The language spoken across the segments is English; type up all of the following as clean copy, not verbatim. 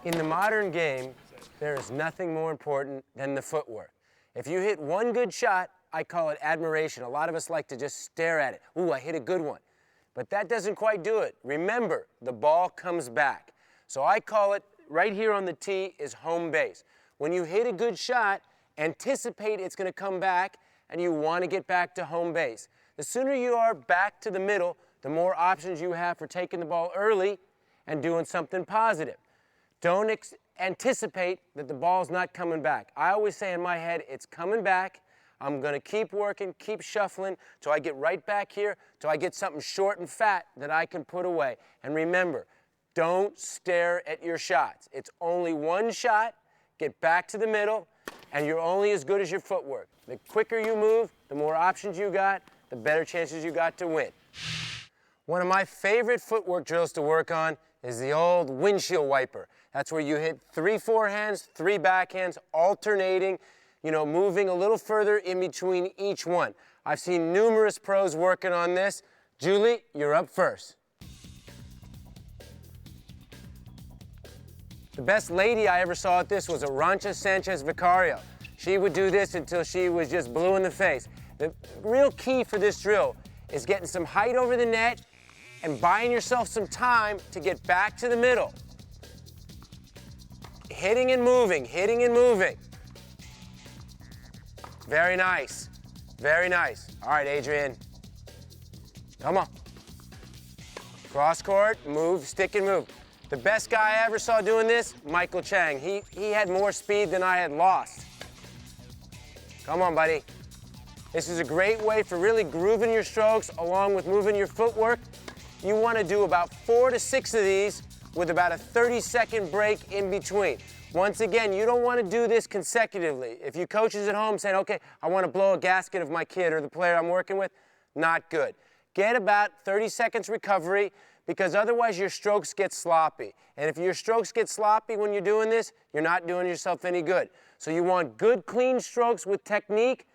In the modern game, there is nothing more important than the footwork. If you hit one good shot, I call it admiration. A lot of us like to just stare at it. Ooh, I hit a good one. But that doesn't quite do it. Remember, the ball comes back. So I call it, right here on the tee is home base. When you hit a good shot, anticipate it's going to come back, and you want to get back to home base. The sooner you are back to the middle, the more options you have for taking the ball early and doing something positive. Don't anticipate that the ball's not coming back. I always say in my head, it's coming back. I'm going to keep working, keep shuffling till I get right back here, till I get something short and fat that I can put away. And remember, don't stare at your shots. It's only one shot. Get back to the middle, and you're only as good as your footwork. The quicker you move, the more options you got, the better chances you got to win. One of my favorite footwork drills to work on is the old windshield wiper. That's where you hit 3 forehands, 3 backhands, alternating, moving a little further in between each one. I've seen numerous pros working on this. Julie, you're up first. The best lady I ever saw at this was Arantxa Sanchez Vicario. She would do this until she was just blue in the face. The real key for this drill is getting some height over the net and buying yourself some time to get back to the middle. Hitting and moving, hitting and moving. Very nice, very nice. All right, Adrian. Come on. Cross court, move, stick and move. The best guy I ever saw doing this, Michael Chang. He had more speed than I had lost. Come on, buddy. This is a great way for really grooving your strokes along with moving your footwork. You want to do about 4 to 6 of these with about a 30-second break in between. Once again, you don't want to do this consecutively. If you coaches at home saying, okay, I want to blow a gasket of my kid or the player I'm working with, not good. Get about 30 seconds recovery, because otherwise your strokes get sloppy. And if your strokes get sloppy when you're doing this, you're not doing yourself any good. So you want good, clean strokes with technique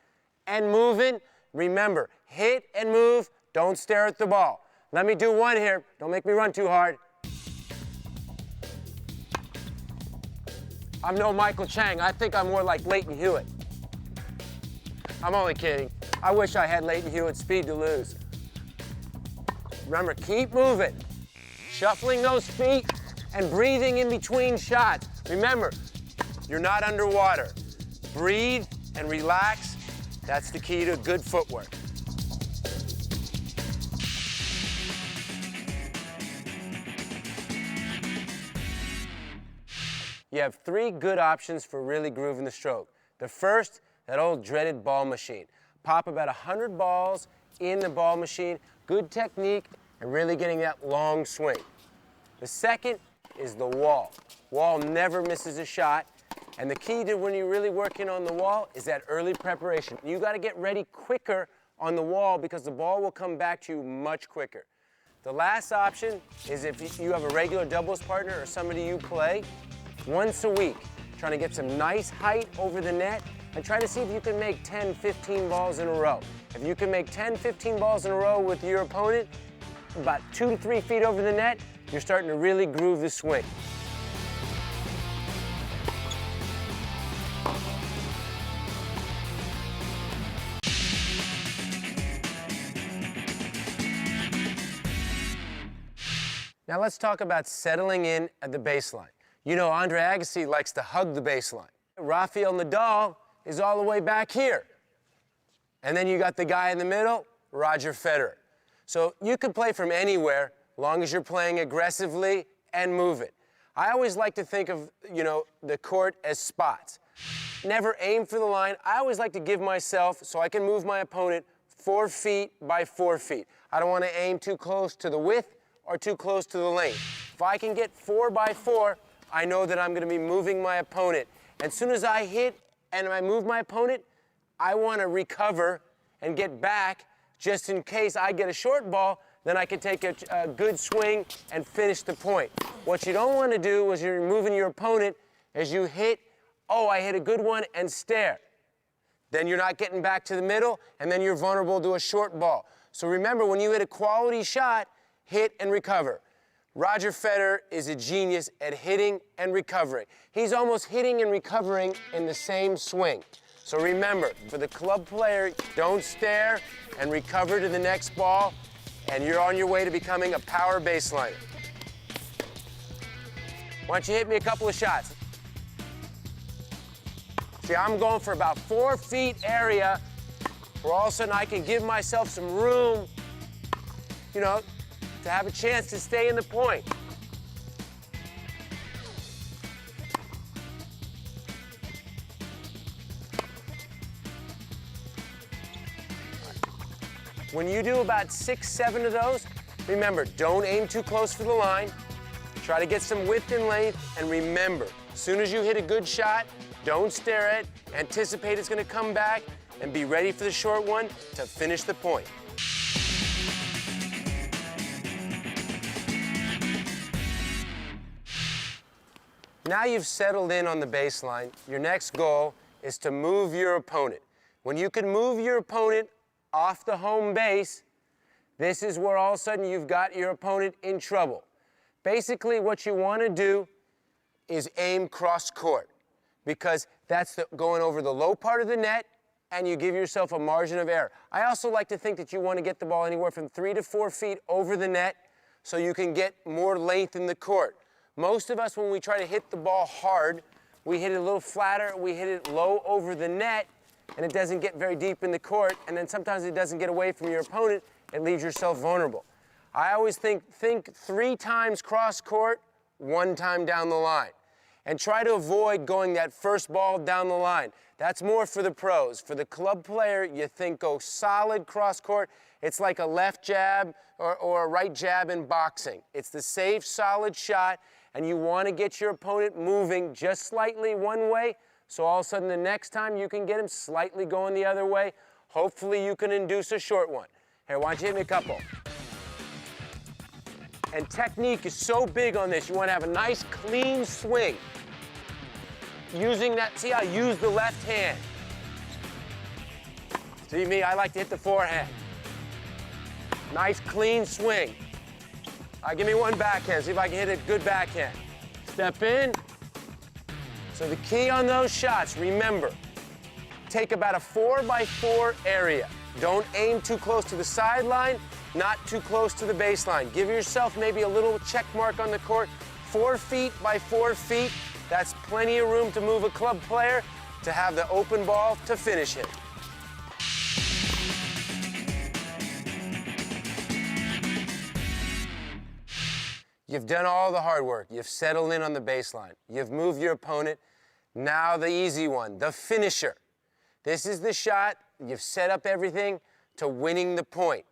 and moving. Remember, hit and move, don't stare at the ball. Let me do one here. Don't make me run too hard. I'm no Michael Chang. I think I'm more like Leighton Hewitt. I'm only kidding. I wish I had Leighton Hewitt's speed to lose. Remember, keep moving. Shuffling those feet and breathing in between shots. Remember, you're not underwater. Breathe and relax. That's the key to good footwork. You have 3 good options for really grooving the stroke. The first, that old dreaded ball machine. Pop about 100 balls in the ball machine, good technique, and really getting that long swing. The second is the wall. Wall never misses a shot, and the key to when you're really working on the wall is that early preparation. You got to get ready quicker on the wall because the ball will come back to you much quicker. The last option is if you have a regular doubles partner or somebody you play, once a week, trying to get some nice height over the net and try to see if you can make 10, 15 balls in a row. If you can make 10, 15 balls in a row with your opponent, about 2 to 3 feet over the net, you're starting to really groove the swing. Now let's talk about settling in at the baseline. You know, Andre Agassi likes to hug the baseline. Rafael Nadal is all the way back here. And then you got the guy in the middle, Roger Federer. So you can play from anywhere, as long as you're playing aggressively and move it. I always like to think of, the court as spots. Never aim for the line. I always like to give myself, so I can move my opponent 4 feet by 4 feet. I don't want to aim too close to the width or too close to the lane. If I can get 4 by 4, I know that I'm going to be moving my opponent. As soon as I hit and I move my opponent, I want to recover and get back just in case I get a short ball, then I can take a good swing and finish the point. What you don't want to do is you're moving your opponent as you hit, oh, I hit a good one, and stare. Then you're not getting back to the middle, and then you're vulnerable to a short ball. So remember, when you hit a quality shot, hit and recover. Roger Federer is a genius at hitting and recovering. He's almost hitting and recovering in the same swing. So remember, for the club player, don't stare and recover to the next ball, and you're on your way to becoming a power baseliner. Why don't you hit me a couple of shots? See, I'm going for about 4 feet area where all of a sudden I can give myself some room, you know, to have a chance to stay in the point. When you do about 6, 7 of those, remember, don't aim too close for the line. Try to get some width and length, and remember, as soon as you hit a good shot, don't stare at it, anticipate it's gonna come back, and be ready for the short one to finish the point. Now you've settled in on the baseline, your next goal is to move your opponent. When you can move your opponent off the home base, this is where all of a sudden you've got your opponent in trouble. Basically, what you want to do is aim cross court, because that's going over the low part of the net, and you give yourself a margin of error. I also like to think that you want to get the ball anywhere from 3 to 4 feet over the net so you can get more length in the court. Most of us, when we try to hit the ball hard, we hit it a little flatter, we hit it low over the net, and it doesn't get very deep in the court, and then sometimes it doesn't get away from your opponent, it leaves yourself vulnerable. I always think 3 times cross court, 1 time down the line. And try to avoid going that first ball down the line. That's more for the pros. For the club player, you think go solid cross court. It's like a left jab or a right jab in boxing. It's the safe, solid shot, and you want to get your opponent moving just slightly one way, so all of a sudden the next time you can get him slightly going the other way. Hopefully you can induce a short one. Here, why don't you hit me a couple? And technique is so big on this. You want to have a nice, clean swing. Using that, see how I use the left hand. See me, I like to hit the forehand. Nice, clean swing. All right, give me one backhand, see if I can hit a good backhand. Step in. So the key on those shots, remember, take about a 4x4 area. Don't aim too close to the sideline, not too close to the baseline. Give yourself maybe a little check mark on the court. 4 feet by 4 feet. That's plenty of room to move a club player to have the open ball to finish it. You've done all the hard work. You've settled in on the baseline. You've moved your opponent. Now the easy one, the finisher. This is the shot. You've set up everything to winning the point.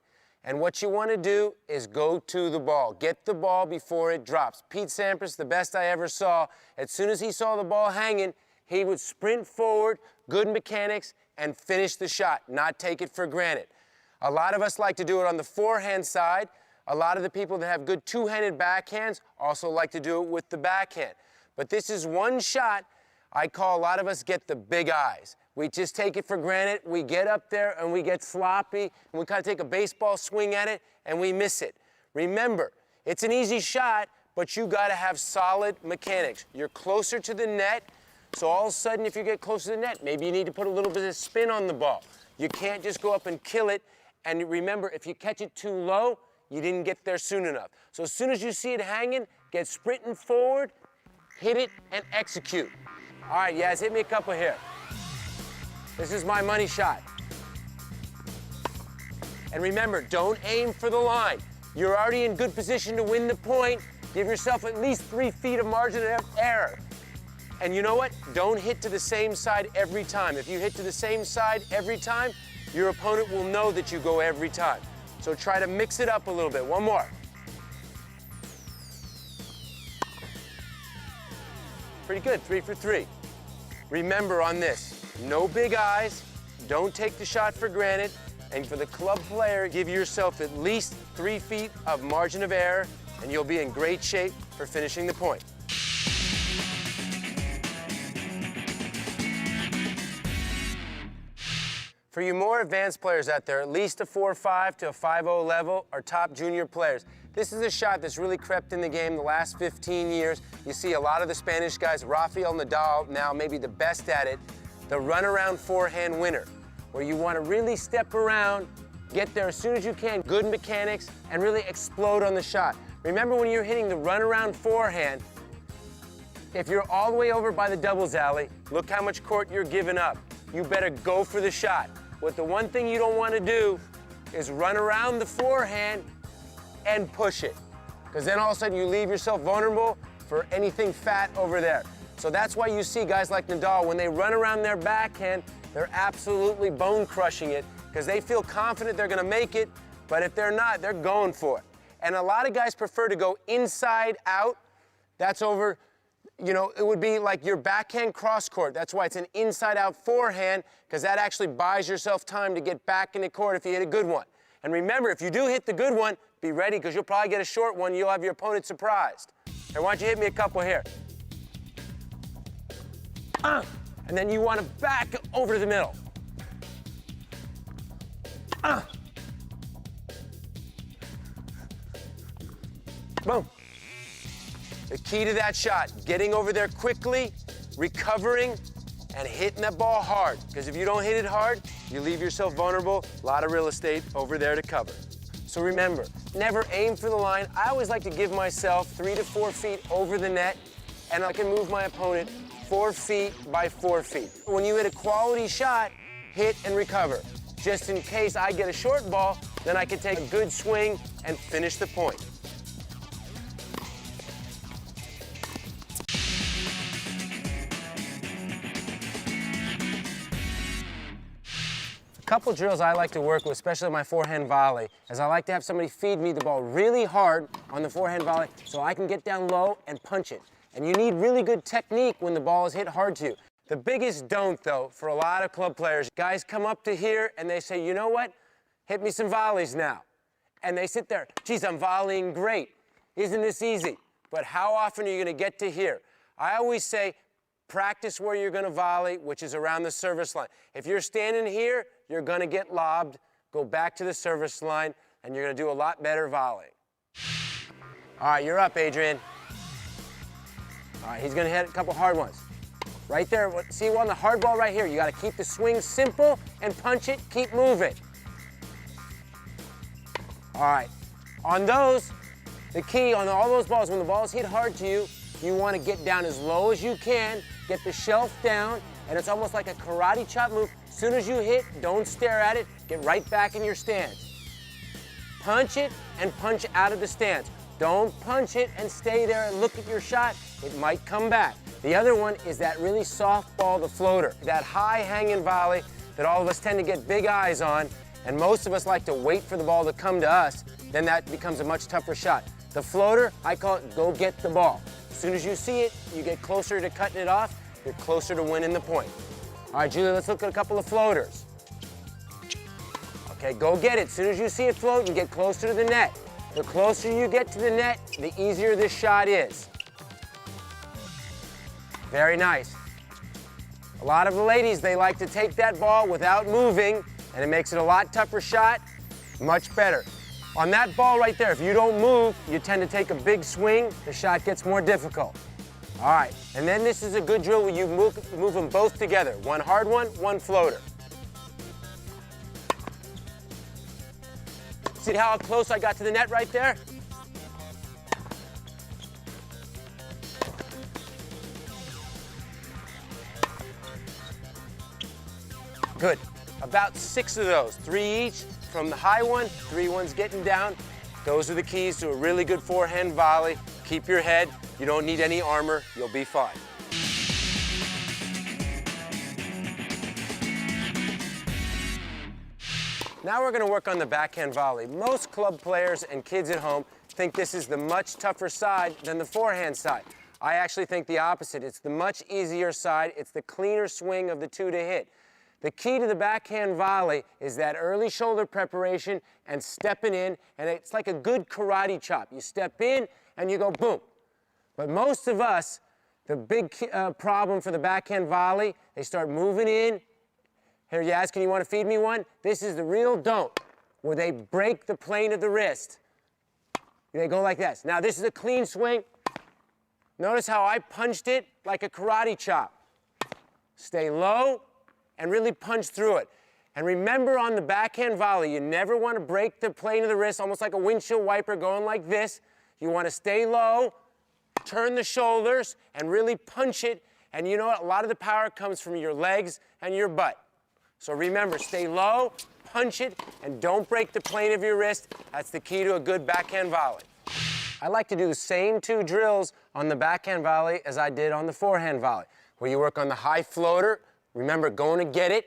And what you want to do is go to the ball. Get the ball before it drops. Pete Sampras, the best I ever saw, as soon as he saw the ball hanging, he would sprint forward, good mechanics, and finish the shot, not take it for granted. A lot of us like to do it on the forehand side. A lot of the people that have good two-handed backhands also like to do it with the backhand. But this is one shot I call a lot of us get the big eyes. We just take it for granted, we get up there and we get sloppy, and we kind of take a baseball swing at it and we miss it. Remember, it's an easy shot, but you gotta have solid mechanics. You're closer to the net, so all of a sudden if you get closer to the net, maybe you need to put a little bit of spin on the ball. You can't just go up and kill it, and remember, if you catch it too low, you didn't get there soon enough. So as soon as you see it hanging, get sprinting forward, hit it, and execute. All right, Yaz, hit me a couple here. This is my money shot. And remember, don't aim for the line. You're already in good position to win the point. Give yourself at least 3 feet of margin of error. And you know what? Don't hit to the same side every time. If you hit to the same side every time, your opponent will know that you go every time. So try to mix it up a little bit. One more. Pretty good, 3 for 3. Remember on this, no big eyes, don't take the shot for granted, and for the club player, give yourself at least 3 feet of margin of error, and you'll be in great shape for finishing the point. For you more advanced players out there, at least a 4.5 to a 5.0 level are top junior players. This is a shot that's really crept in the game the last 15 years. You see a lot of the Spanish guys, Rafael Nadal now maybe the best at it, the runaround forehand winner, where you want to really step around, get there as soon as you can, good mechanics, and really explode on the shot. Remember when you're hitting the runaround forehand, if you're all the way over by the doubles alley, look how much court you're giving up. You better go for the shot. What the one thing you don't want to do is run around the forehand and push it, because then all of a sudden you leave yourself vulnerable for anything fat over there. So that's why you see guys like Nadal, when they run around their backhand, they're absolutely bone crushing it, because they feel confident they're going to make it, but if they're not, they're going for it. And a lot of guys prefer to go inside out. That's over, you know, it would be like your backhand cross court. That's why it's an inside out forehand, because that actually buys yourself time to get back in the court if you hit a good one. And remember, if you do hit the good one, be ready, because you'll probably get a short one. You'll have your opponent surprised. Here, why don't you hit me a couple here? And then you want to back over to the middle. Boom. The key to that shot, getting over there quickly, recovering, and hitting that ball hard. Because if you don't hit it hard, you leave yourself vulnerable. A lot of real estate over there to cover. So remember, never aim for the line. I always like to give myself 3 to 4 feet over the net, and I can move my opponent 4 feet by 4 feet. When you hit a quality shot, hit and recover. Just in case I get a short ball, then I can take a good swing and finish the point. A couple drills I like to work with, especially my forehand volley, is I like to have somebody feed me the ball really hard on the forehand volley so I can get down low and punch it. And you need really good technique when the ball is hit hard to you. The biggest don't, though, for a lot of club players, guys come up to here and they say, you know what, hit me some volleys now. And they sit there, geez, I'm volleying great. Isn't this easy? But how often are you going to get to here? I always say, practice where you're going to volley, which is around the service line. If you're standing here, you're going to get lobbed. Go back to the service line, and you're going to do a lot better volleying. All right, you're up, Adrian. All right, he's going to hit a couple hard ones. Right there, see on the hard ball right here, you got to keep the swing simple and punch it, keep moving. All right, on those, the key on all those balls, when the ball's hit hard to you, you want to get down as low as you can, get the shelf down, and it's almost like a karate chop move. As soon as you hit, don't stare at it, get right back in your stance. Punch it and punch out of the stance. Don't punch it and stay there and look at your shot. It might come back. The other one is that really soft ball, the floater, that high hanging volley that all of us tend to get big eyes on, and most of us like to wait for the ball to come to us, then that becomes a much tougher shot. The floater, I call it go get the ball. As soon as you see it, you get closer to cutting it off, you're closer to winning the point. All right, Julie, let's look at a couple of floaters. Okay, go get it. As soon as you see it float, you get closer to the net. The closer you get to the net, the easier this shot is. Very nice. A lot of the ladies, they like to take that ball without moving, and it makes it a lot tougher shot, much better. On that ball right there, if you don't move, you tend to take a big swing, the shot gets more difficult. All right, and then this is a good drill where you move them both together. One hard one, one floater. See how close I got to the net right there? Good. About 6 of those, 3 each from the high one, 3 ones getting down. Those are the keys to a really good forehand volley. Keep your head. You don't need any armor. You'll be fine. Now we're going to work on the backhand volley. Most club players and kids at home think this is the much tougher side than the forehand side. I actually think the opposite. It's the much easier side. It's the cleaner swing of the two to hit. The key to the backhand volley is that early shoulder preparation and stepping in, and it's like a good karate chop. You step in and you go boom. But most of us, the big problem for the backhand volley, they start moving in, Here, Yaz, can you want to feed me one? This is the real don't, where they break the plane of the wrist. They go like this. Now, this is a clean swing. Notice how I punched it like a karate chop. Stay low and really punch through it. And remember, on the backhand volley, you never want to break the plane of the wrist, almost like a windshield wiper going like this. You want to stay low, turn the shoulders, and really punch it. And you know what? A lot of the power comes from your legs and your butt. So remember, stay low, punch it, and don't break the plane of your wrist. That's the key to a good backhand volley. I like to do the same 2 drills on the backhand volley as I did on the forehand volley, where you work on the high floater, remember, going to get it,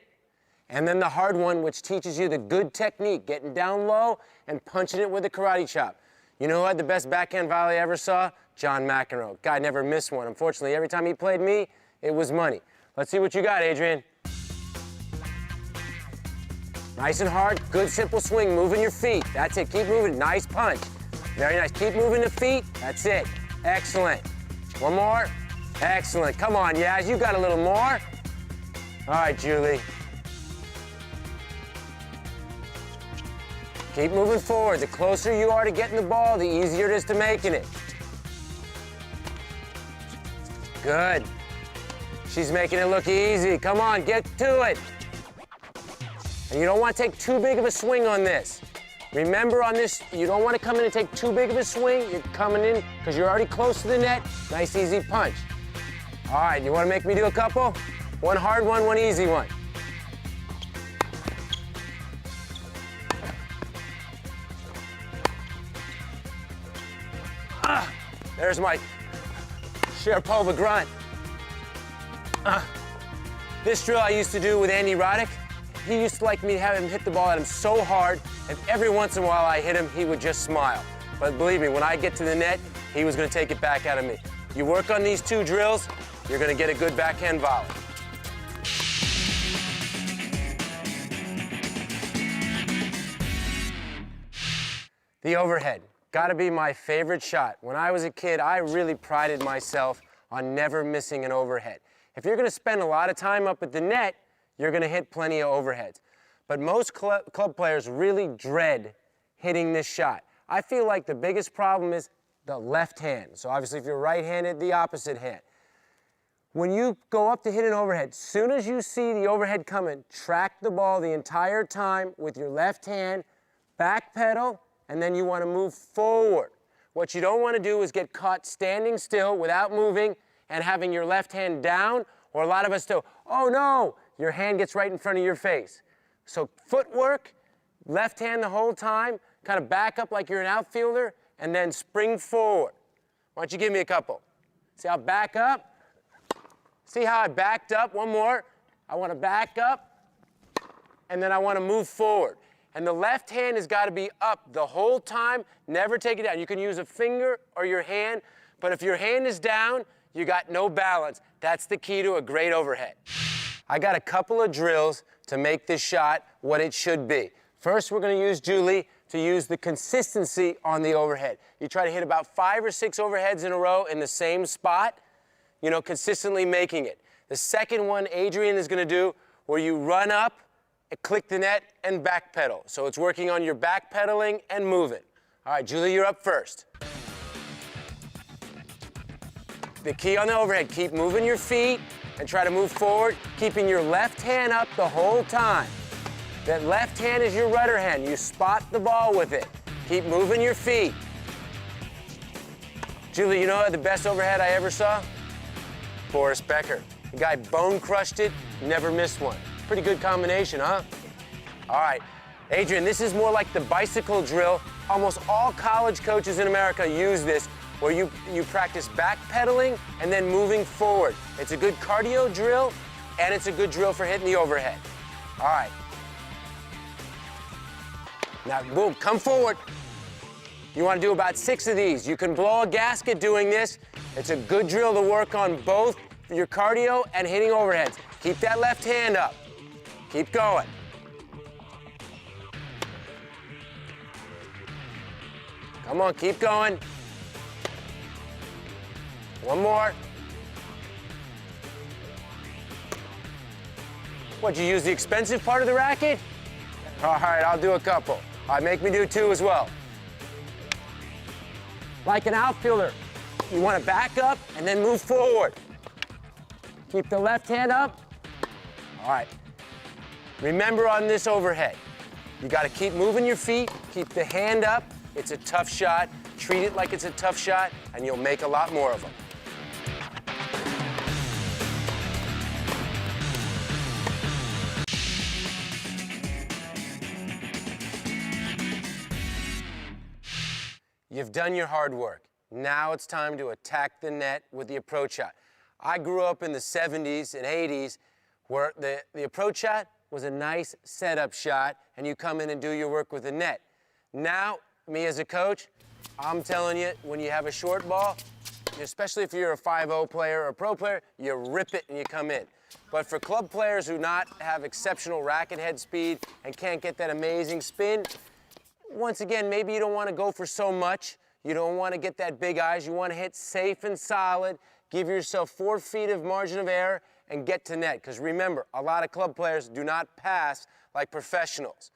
and then the hard one, which teaches you the good technique, getting down low and punching it with a karate chop. You know who had the best backhand volley I ever saw? John McEnroe. Guy never missed one. Unfortunately, every time he played me, it was money. Let's see what you got, Adrian. Nice and hard, good simple swing, moving your feet. That's it, keep moving, nice punch. Very nice, keep moving the feet, that's it. Excellent. One more, excellent. Come on, Yaz, you got a little more. All right, Julie. Keep moving forward. The closer you are to getting the ball, the easier it is to making it. Good. She's making it look easy. Come on, get to it. And you don't want to take too big of a swing on this. Remember, on this, you don't want to come in and take too big of a swing. You're coming in because you're already close to the net. Nice, easy punch. All right, you want to make me do a couple? One hard one, one easy one. There's my Sharapova grunt. This drill I used to do with Andy Roddick. He used to like me to have him hit the ball at him so hard, and every once in a while I hit him, he would just smile. But believe me, when I get to the net, he was going to take it back out of me. You work on these 2 drills, you're going to get a good backhand volley. The overhead. Got to be my favorite shot. When I was a kid, I really prided myself on never missing an overhead. If you're going to spend a lot of time up at the net, you're going to hit plenty of overheads. But most club players really dread hitting this shot. I feel like the biggest problem is the left hand. So obviously, if you're right-handed, the opposite hand. When you go up to hit an overhead, as soon as you see the overhead coming, track the ball the entire time with your left hand, back pedal, and then you want to move forward. What you don't want to do is get caught standing still without moving and having your left hand down, or a lot of us do, oh no, your hand gets right in front of your face. So footwork, left hand the whole time, kind of back up like you're an outfielder, and then spring forward. Why don't you give me a couple? See how I back up? See how I backed up? One more. I want to back up, and then I want to move forward. And the left hand has got to be up the whole time. Never take it down. You can use a finger or your hand, but if your hand is down, you got no balance. That's the key to a great overhead. I got a couple of drills to make this shot what it should be. First, we're going to use Julie to use the consistency on the overhead. You try to hit about 5 or 6 overheads in a row in the same spot, you know, consistently making it. The second one Adrian is going to do, where you run up, click the net, and back pedal. So it's working on your back pedaling and moving. All right, Julie, you're up first. The key on the overhead, keep moving your feet and try to move forward, keeping your left hand up the whole time. That left hand is your rudder hand. You spot the ball with it. Keep moving your feet. Julie, you know the best overhead I ever saw? Boris Becker. The guy bone crushed it, never missed one. Pretty good combination, huh? All right, Adrian, this is more like the bicycle drill. Almost all college coaches in America use this, where you practice backpedaling and then moving forward. It's a good cardio drill, and it's a good drill for hitting the overhead. All right. Now, boom, come forward. You want to do about 6 of these. You can blow a gasket doing this. It's a good drill to work on both your cardio and hitting overheads. Keep that left hand up. Keep going. Come on, keep going. One more. What, you use the expensive part of the racket? All right, I'll do a couple. All right, make me do 2 as well. Like an outfielder, you want to back up and then move forward. Keep the left hand up. All right. Remember on this overhead, you got to keep moving your feet, keep the hand up. It's a tough shot. Treat it like it's a tough shot, and you'll make a lot more of them. You've done your hard work. Now it's time to attack the net with the approach shot. I grew up in the 70s and 80s where the approach shot was a nice setup shot, and you come in and do your work with the net. Now, me as a coach, I'm telling you, when you have a short ball, especially if you're a 5-0 player or a pro player, you rip it and you come in. But for club players who not have exceptional racket head speed and can't get that amazing spin, once again, maybe you don't want to go for so much. You don't want to get that big eyes. You want to hit safe and solid. Give yourself 4 feet of margin of error and get to net. Because remember, a lot of club players do not pass like professionals.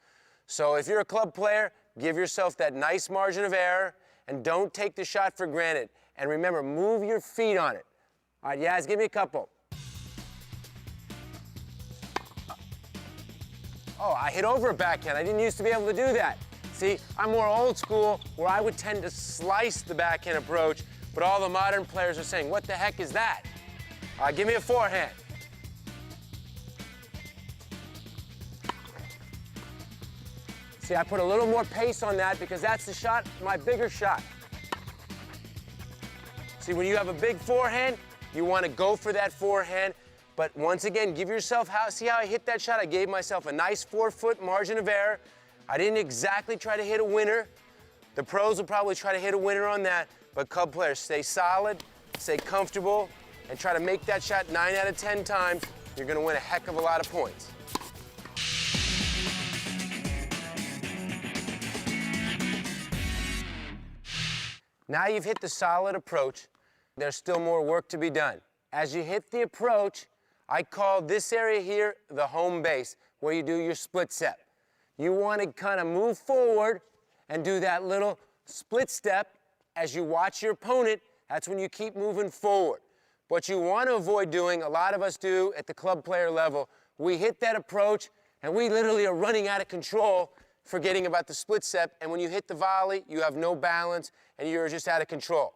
So if you're a club player, give yourself that nice margin of error and don't take the shot for granted. And remember, move your feet on it. All right, Yaz, give me a couple. Oh, I hit over a backhand. I didn't used to be able to do that. See, I'm more old school where I would tend to slice the backhand approach, but all the modern players are saying, what the heck is that? Give me a forehand. See, I put a little more pace on that because that's the shot, my bigger shot. See, when you have a big forehand, you want to go for that forehand, but once again, give yourself, see how I hit that shot? I gave myself a nice 4-foot margin of error. I didn't exactly try to hit a winner. The pros will probably try to hit a winner on that, but club players, stay solid, stay comfortable, and try to make that shot 9 out of 10 times. You're gonna win a heck of a lot of points. Now you've hit the solid approach. There's still more work to be done. As you hit the approach, I call this area here the home base, where you do your split step. You want to kind of move forward and do that little split step as you watch your opponent. That's when you keep moving forward. What you want to avoid doing, a lot of us do at the club player level, we hit that approach and we literally are running out of control, forgetting about the split step. And when you hit the volley, you have no balance and you're just out of control.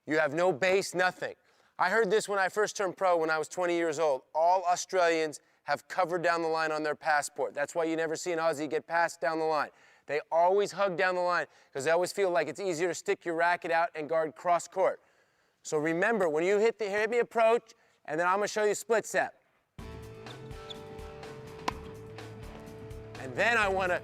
You have no base, nothing. I heard this when I first turned pro when I was 20 years old. All Australians have covered down the line on their passport. That's why you never see an Aussie get passed down the line. They always hug down the line because they always feel like it's easier to stick your racket out and guard cross court. So remember, when you hit me approach, and then I'm gonna show you split step. And then I wanna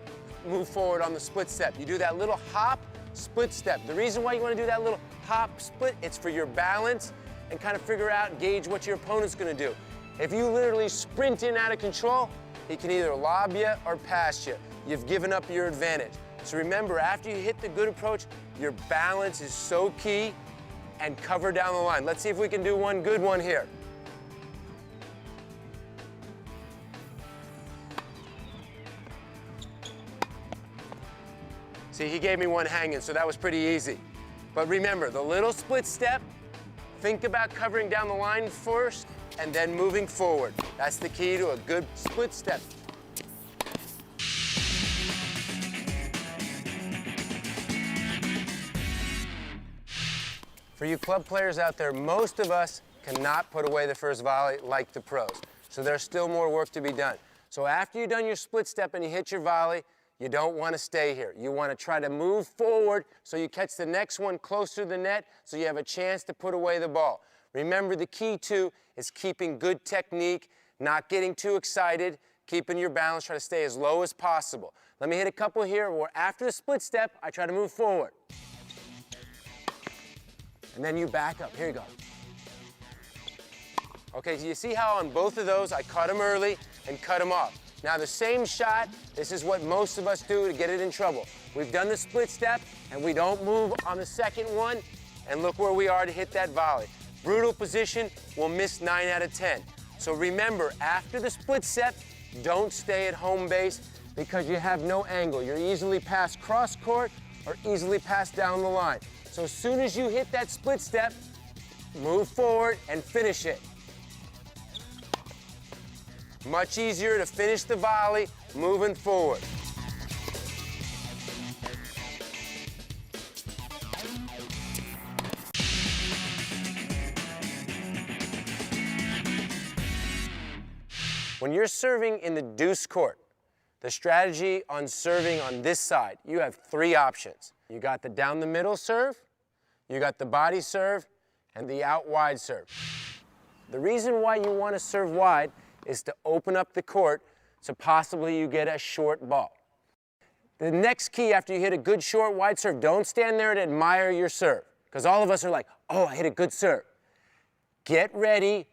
move forward on the split step. You do that little hop, split step. The reason why you wanna do that little hop split, it's for your balance and kind of figure out, gauge what your opponent's gonna do. If you literally sprint in out of control, he can either lob you or pass you. You've given up your advantage. So remember, after you hit the good approach, your balance is so key, and cover down the line. Let's see if we can do one good one here. See, he gave me one hanging, so that was pretty easy. But remember, the little split step, think about covering down the line first and then moving forward. That's the key to a good split step. For you club players out there, most of us cannot put away the first volley like the pros. So there's still more work to be done. So after you've done your split step and you hit your volley, you don't want to stay here. You want to try to move forward so you catch the next one closer to the net so you have a chance to put away the ball. Remember, the key too is keeping good technique, not getting too excited, keeping your balance, try to stay as low as possible. Let me hit a couple here where after the split step, I try to move forward. And then you back up. Here you go. Okay, so you see how on both of those I cut them early and cut them off. Now the same shot, this is what most of us do to get it in trouble. We've done the split step and we don't move on the second one, and look where we are to hit that volley. Brutal position, we'll miss 9 out of 10. So remember, after the split step, don't stay at home base because you have no angle. You're easily passed cross court or easily passed down the line. So as soon as you hit that split step, move forward and finish it. Much easier to finish the volley moving forward. When you're serving in the deuce court, the strategy on serving on this side, you have three options. You got the down the middle serve, you got the body serve, and the out wide serve. The reason why you want to serve wide is to open up the court so possibly you get a short ball. The next key after you hit a good short wide serve, don't stand there and admire your serve, because all of us are like, oh, I hit a good serve. Get ready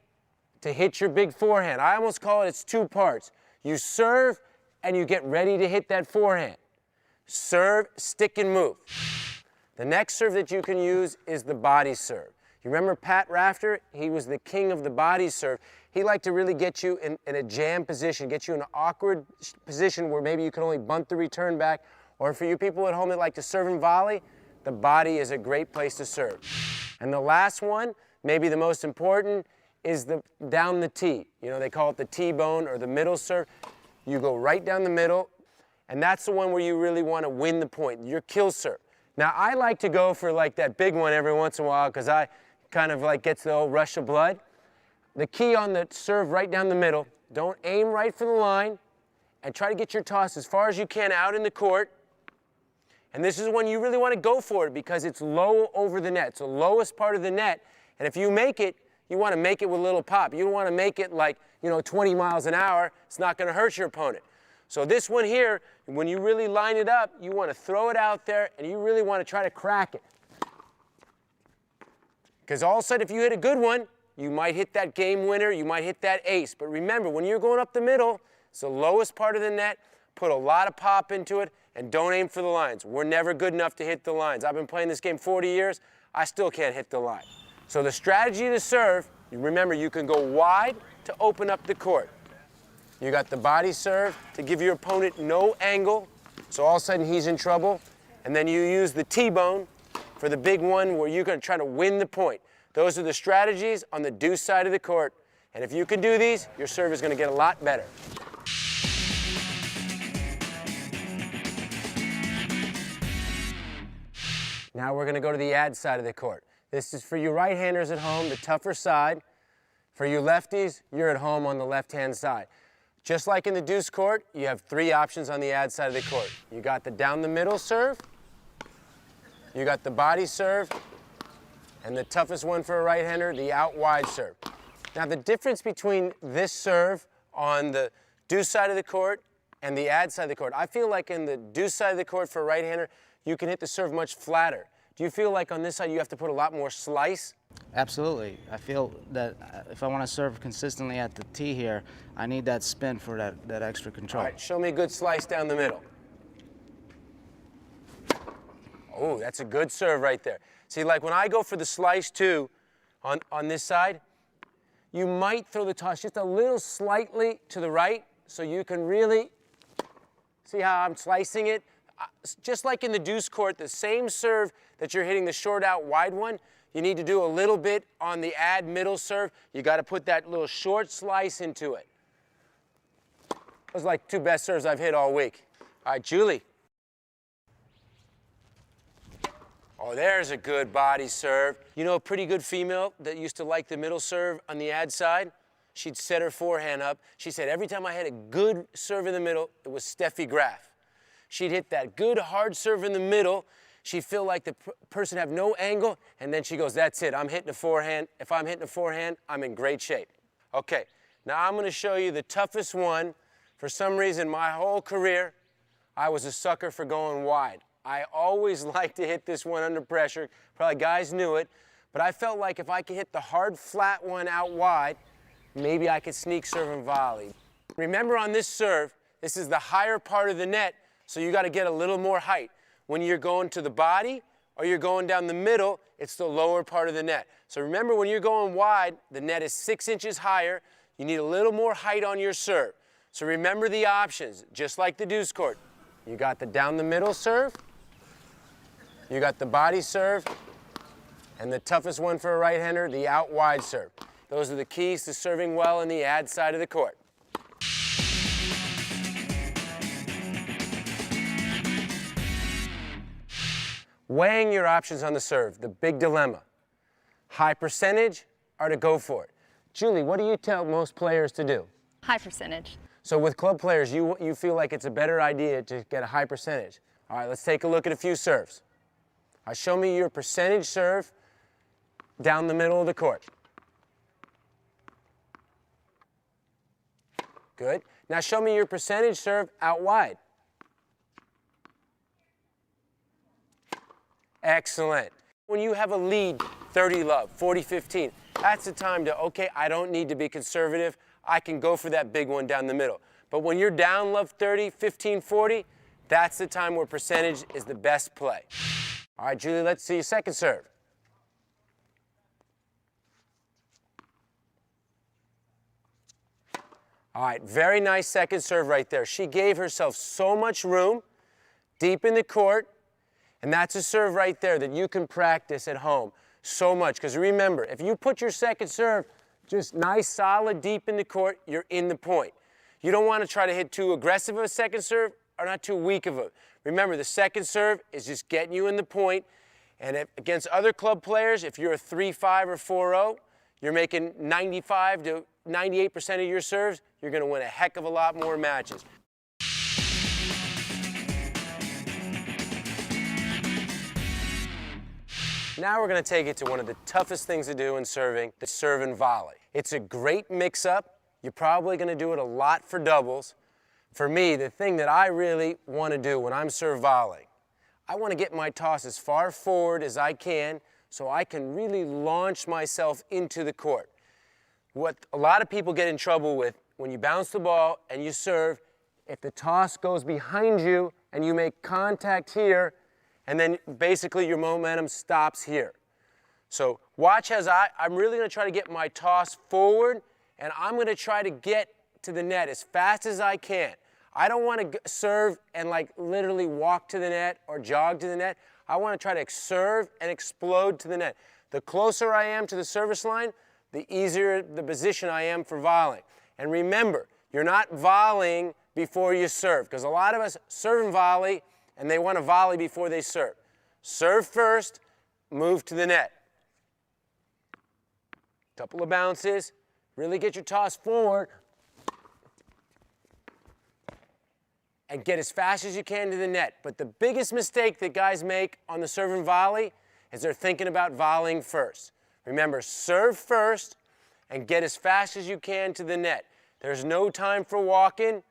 to hit your big forehand. I almost call it's two parts. You serve and you get ready to hit that forehand. Serve, stick, and move. The next serve that you can use is the body serve. You remember Pat Rafter? He was the king of the body serve. He liked to really get you in a jam position, get you in an awkward position where maybe you can only bunt the return back. Or for you people at home that like to serve and volley, the body is a great place to serve. And the last one, maybe the most important, is the down the tee. You know, they call it the T-bone or the middle serve. You go right down the middle, and that's the one where you really want to win the point, your kill serve. Now, I like to go for like that big one every once in a while because I kind of like gets the old rush of blood. The key on the serve right down the middle, don't aim right for the line, and try to get your toss as far as you can out in the court. And this is when you really want to go for it because it's low over the net. It's the lowest part of the net, and if you make it, you want to make it with a little pop. You don't want to make it like, 20 miles an hour. It's not going to hurt your opponent. So this one here, when you really line it up, you want to throw it out there, and you really want to try to crack it. Because all of a sudden, if you hit a good one, you might hit that game winner, you might hit that ace. But remember, when you're going up the middle, it's the lowest part of the net. Put a lot of pop into it, and don't aim for the lines. We're never good enough to hit the lines. I've been playing this game 40 years. I still can't hit the line. So the strategy to serve, remember, you can go wide to open up the court. You got the body serve to give your opponent no angle, so all of a sudden he's in trouble. And then you use the T-bone for the big one where you're going to try to win the point. Those are the strategies on the deuce side of the court. And if you can do these, your serve is going to get a lot better. Now we're going to go to the ad side of the court. This is for you right-handers at home, the tougher side. For you lefties, you're at home on the left-hand side. Just like in the deuce court, you have three options on the ad side of the court. You got the down the middle serve, you got the body serve, and the toughest one for a right-hander, the out wide serve. Now the difference between this serve on the deuce side of the court and the ad side of the court, I feel like in the deuce side of the court for a right-hander, you can hit the serve much flatter. Do you feel like on this side you have to put a lot more slice? Absolutely. I feel that if I want to serve consistently at the tee here, I need that spin for that extra control. All right, show me a good slice down the middle. Oh, that's a good serve right there. See, like when I go for the slice too on this side, you might throw the toss just a little slightly to the right so you can really see how I'm slicing it. Just like in the deuce court, the same serve that you're hitting the short out wide one, you need to do a little bit on the ad middle serve. You got to put that little short slice into it. Those are like two best serves I've hit all week. All right, Julie. Oh, there's a good body serve. You know a pretty good female that used to like the middle serve on the ad side? She'd set her forehand up. She said every time I had a good serve in the middle, it was Steffi Graf. She'd hit that good hard serve in the middle. She'd feel like the person have no angle, and then she goes, that's it, I'm hitting a forehand. If I'm hitting a forehand, I'm in great shape. Okay, now I'm gonna show you the toughest one. For some reason, my whole career, I was a sucker for going wide. I always liked to hit this one under pressure. Probably guys knew it, but I felt like if I could hit the hard, flat one out wide, maybe I could sneak serve and volley. Remember on this serve, this is the higher part of the net, so you gotta get a little more height. When you're going to the body or you're going down the middle, it's the lower part of the net. So remember, when you're going wide, the net is 6 inches higher. You need a little more height on your serve. So remember the options, just like the deuce court. You got the down the middle serve, you got the body serve, and the toughest one for a right-hander, the out wide serve. Those are the keys to serving well in the ad side of the court. Weighing your options on the serve, the big dilemma. High percentage or to go for it. Julie, what do you tell most players to do? High percentage. So with club players, you feel like it's a better idea to get a high percentage. All right, let's take a look at a few serves. Show me your percentage serve down the middle of the court. Good. Now show me your percentage serve out wide. Excellent. When you have a lead, 30-love, 40-15, that's the time to, okay, I don't need to be conservative. I can go for that big one down the middle. But when you're down love 30, 15, 40, that's the time where percentage is the best play. All right, Julie, let's see your second serve. All right, very nice second serve right there. She gave herself so much room deep in the court, and that's a serve right there that you can practice at home so much. Because remember, if you put your second serve just nice, solid, deep in the court, you're in the point. You don't want to try to hit too aggressive of a second serve or not too weak of a. Remember, the second serve is just getting you in the point. And against other club players, if you're a 3-5 or 4-0, you're making 95 to 98% of your serves, you're going to win a heck of a lot more matches. Now we're going to take it to one of the toughest things to do in serving, the serve and volley. It's a great mix-up. You're probably going to do it a lot for doubles. For me, the thing that I really want to do when I'm serve volleying, I want to get my toss as far forward as I can so I can really launch myself into the court. What a lot of people get in trouble with when you bounce the ball and you serve, if the toss goes behind you and you make contact here, and then basically your momentum stops here. So watch as I'm really going to try to get my toss forward, and I'm going to try to get to the net as fast as I can. I don't want to serve and like literally walk to the net or jog to the net. I want to try to serve and explode to the net. The closer I am to the service line, the easier the position I am for volleying. And remember, you're not volleying before you serve, because a lot of us serve and volley, and they want to volley before they serve. Serve first, move to the net. Couple of bounces, really get your toss forward, and get as fast as you can to the net. But the biggest mistake that guys make on the serve and volley is they're thinking about volleying first. Remember, serve first and get as fast as you can to the net. There's no time for walking.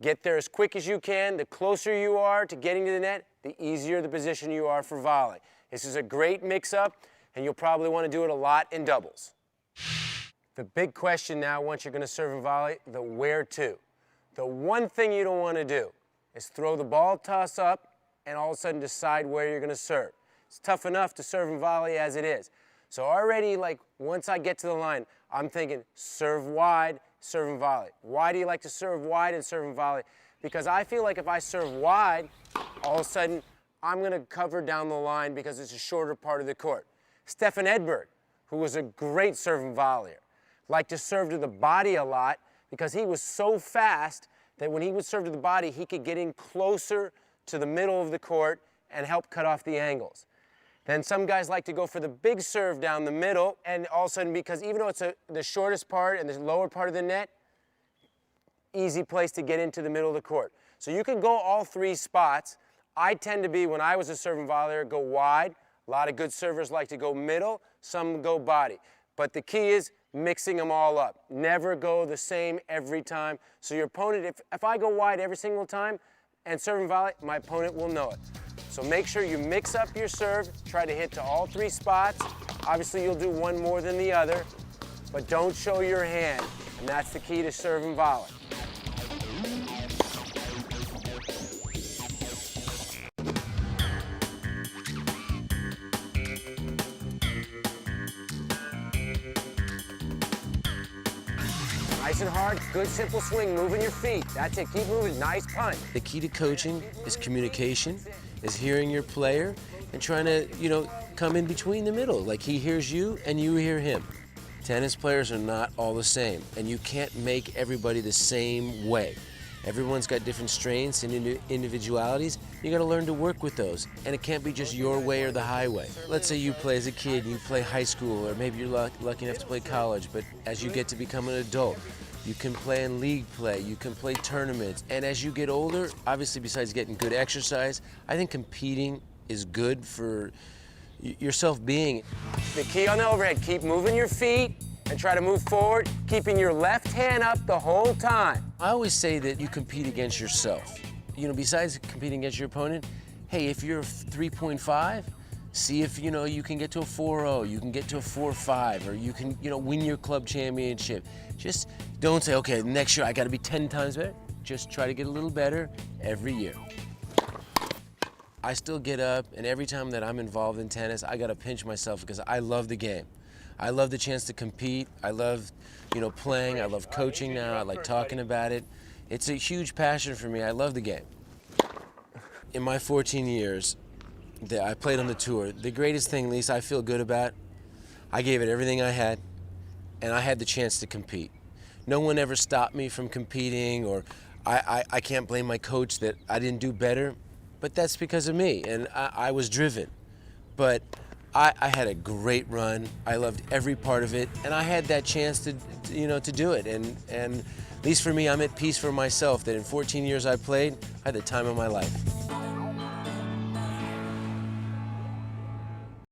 Get there as quick as you can. The closer you are to getting to the net, the easier the position you are for volley. This is a great mix-up, and you'll probably want to do it a lot in doubles. The big question now, once you're going to serve and volley, the where to. The one thing you don't want to do is throw the ball toss up and all of a sudden decide where you're going to serve. It's tough enough to serve and volley as it is. So already, like, once I get to the line, I'm thinking serve wide, serve and volley. Why do you like to serve wide and serve and volley? Because I feel like if I serve wide, all of a sudden, I'm going to cover down the line because it's a shorter part of the court. Stefan Edberg, who was a great serve and volleyer, liked to serve to the body a lot because he was so fast that when he would serve to the body, he could get in closer to the middle of the court and help cut off the angles. Then some guys like to go for the big serve down the middle, and all of a sudden, because even though it's the shortest part and the lower part of the net, easy place to get into the middle of the court. So you can go all three spots. I tend to be, when I was a serve and volleyer, go wide. A lot of good servers like to go middle, some go body. But the key is mixing them all up. Never go the same every time. So your opponent, if I go wide every single time and serve and volley, my opponent will know it. So make sure you mix up your serve, try to hit to all three spots. Obviously you'll do one more than the other, but don't show your hand. And that's the key to serve and volley. Nice and hard, good simple swing, moving your feet. That's it, keep moving, nice punt. The key to coaching is communication, is hearing your player and trying to, come in between the middle. Like he hears you and you hear him. Tennis players are not all the same, and you can't make everybody the same way. Everyone's got different strengths and individualities. You gotta learn to work with those, and it can't be just your way or the highway. Let's say you play as a kid, you play high school, or maybe you're lucky enough to play college, but as you get to become an adult, you can play in league play, you can play tournaments, and as you get older, obviously besides getting good exercise, I think competing is good for your self-being. The key on the overhead, keep moving your feet and try to move forward, keeping your left hand up the whole time. I always say that you compete against yourself. Besides competing against your opponent, hey, if you're 3.5, see if, you can get to a 4.0, you can get to a 4.5, or you can, win your club championship. Just don't say, okay, next year I gotta be 10 times better. Just try to get a little better every year. I still get up, and every time that I'm involved in tennis, I gotta pinch myself because I love the game. I love the chance to compete. I love, playing. I love coaching now. I like talking about it. It's a huge passion for me. I love the game. In my 14 years that I played on the tour, the greatest thing, at least I feel good about, I gave it everything I had, and I had the chance to compete. No one ever stopped me from competing, or I can't blame my coach that I didn't do better, but that's because of me, and I was driven. But I had a great run. I loved every part of it, and I had that chance to do it. And at least for me, I'm at peace for myself that in 14 years I played, I had the time of my life.